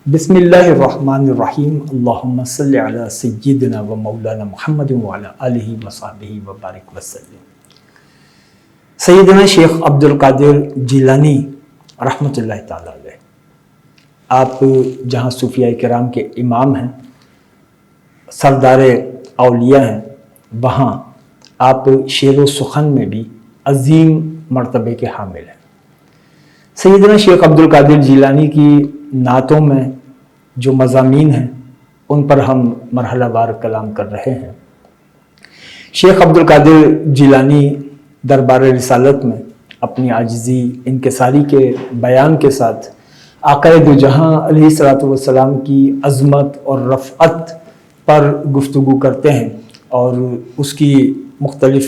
بسم اللہ الرحمن الرحیم اللہم صلی علی سیدنا و مولانا محمد وعلی آلہ وصحبہ وبارک وسلم۔ سیدنا شیخ عبدالقادر جیلانی رحمۃ اللہ تعالی علیہ، آپ جہاں صوفیاء کرام کے امام ہیں، سردار اولیاء ہیں، وہاں آپ شعر و سخن میں بھی عظیم مرتبے کے حامل ہیں۔ سیدنا شیخ عبدالقادر جیلانی کی نعتوں میں جو مضامین ہیں ان پر ہم مرحلہ وار کلام کر رہے ہیں۔ شیخ عبدالقادر جیلانی دربار رسالت میں اپنی عاجزی انکساری کے بیان کے ساتھ آقا دو جہاں علیہ الصلوۃ والسلام کی عظمت اور رفعت پر گفتگو کرتے ہیں، اور اس کی مختلف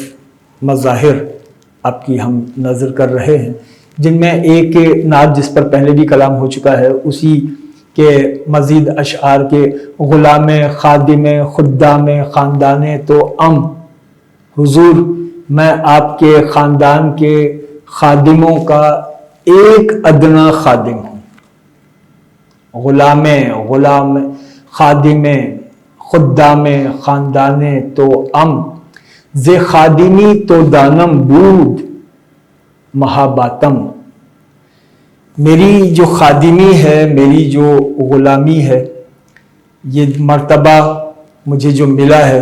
مظاہر آپ کی ہم نظر کر رہے ہیں، جن میں ایک نعت جس پر پہلے بھی کلام ہو چکا ہے، اسی کے مزید اشعار کے غلام خادم خدام خاندان تو حضور میں آپ کے خاندان کے خادموں کا ایک ادنا خادم ہوں۔ غلام خادم خدام خاندان تو ز خادمی تو دانم بود مہاباتم۔ میری جو خادمی ہے، میری جو غلامی ہے، یہ مرتبہ مجھے جو ملا ہے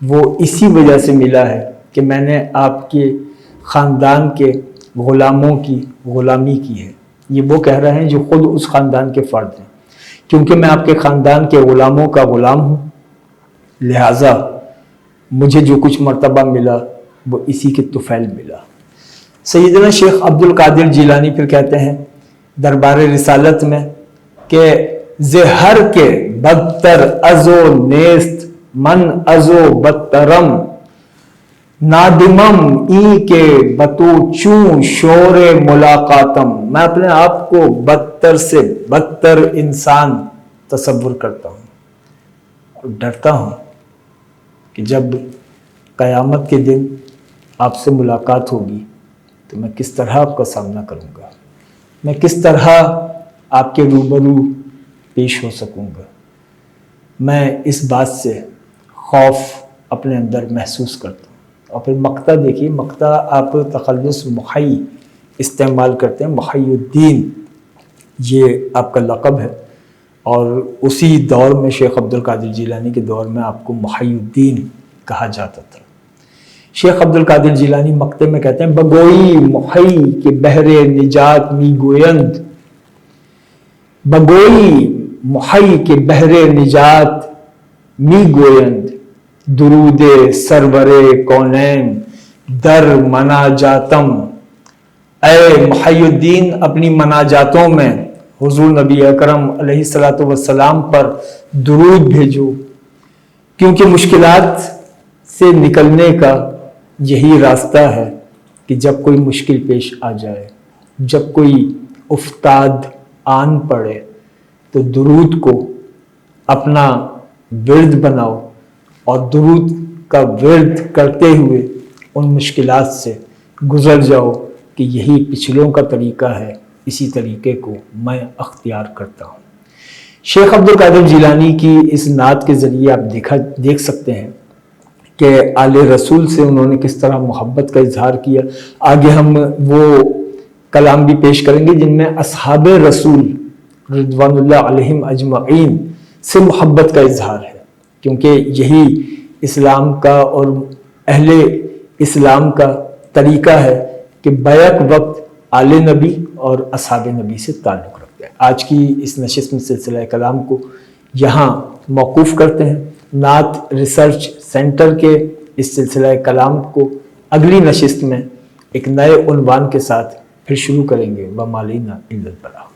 وہ اسی وجہ سے ملا ہے کہ میں نے آپ کے خاندان کے غلاموں کی غلامی کی ہے۔ یہ وہ کہہ رہے ہیں جو خود اس خاندان کے فرد ہیں، کیونکہ میں آپ کے خاندان کے غلاموں کا غلام ہوں، لہٰذا مجھے جو کچھ مرتبہ ملا وہ اسی کے طفیل ملا۔ سیدنا شیخ عبدالقادر جیلانی پھر کہتے ہیں دربار رسالت میں کہ زہر کے بدتر ازو نیست من ازو بدترم نادمم ای کے بتو چون شور ملاقاتم۔ میں اپنے آپ کو بدتر سے بدتر انسان تصور کرتا ہوں اور ڈرتا ہوں کہ جب قیامت کے دن آپ سے ملاقات ہوگی تو میں کس طرح آپ کا سامنا کروں گا، میں کس طرح آپ کے روبرو پیش ہو سکوں گا۔ میں اس بات سے خوف اپنے اندر محسوس کرتا ہوں۔ اور پھر مقطع دیکھیے، مقطع آپ تخلص محی استعمال کرتے ہیں، محی الدین یہ آپ کا لقب ہے، اور اسی دور میں شیخ عبدالقادر جیلانی کے دور میں آپ کو محی الدین کہا جاتا تھا۔ شیخ عبدالقادر جیلانی مقطع میں کہتے ہیں بگوئی محی کے بحر نجات می گویند، بگوئی محی کے بحر نجات می گویند، درود سرور کونین در مناجاتم۔ اے محی الدین، اپنی مناجاتوں میں حضور نبی اکرم علیہ الصلوۃ والسلام پر درود بھیجو، کیونکہ مشکلات سے نکلنے کا یہی راستہ ہے کہ جب کوئی مشکل پیش آ جائے، جب کوئی افتاد آن پڑے، تو درود کو اپنا ورد بناؤ اور درود کا ورد کرتے ہوئے ان مشکلات سے گزر جاؤ کہ یہی پچھلوں کا طریقہ ہے، اسی طریقے کو میں اختیار کرتا ہوں۔ شیخ عبدالقادر جیلانی کی اس نعت کے ذریعے آپ دیکھ سکتے ہیں کہ آل رسول سے انہوں نے کس طرح محبت کا اظہار کیا۔ آگے ہم وہ کلام بھی پیش کریں گے جن میں اصحاب رسول رضوان اللہ علیہم اجمعین سے محبت کا اظہار ہے، کیونکہ یہی اسلام کا اور اہل اسلام کا طریقہ ہے کہ بیک وقت آل نبی اور اصحاب نبی سے تعلق رکھتے ہیں۔ آج کی اس نشست میں سلسلہ کلام کو یہاں موقوف کرتے ہیں۔ نعت ریسرچ سینٹر کے اس سلسلہ کلام کو اگلی نشست میں ایک نئے عنوان کے ساتھ پھر شروع کریں گے۔ وَمَا عَلَيْنَا إِلَّا الْبَلَاغُ۔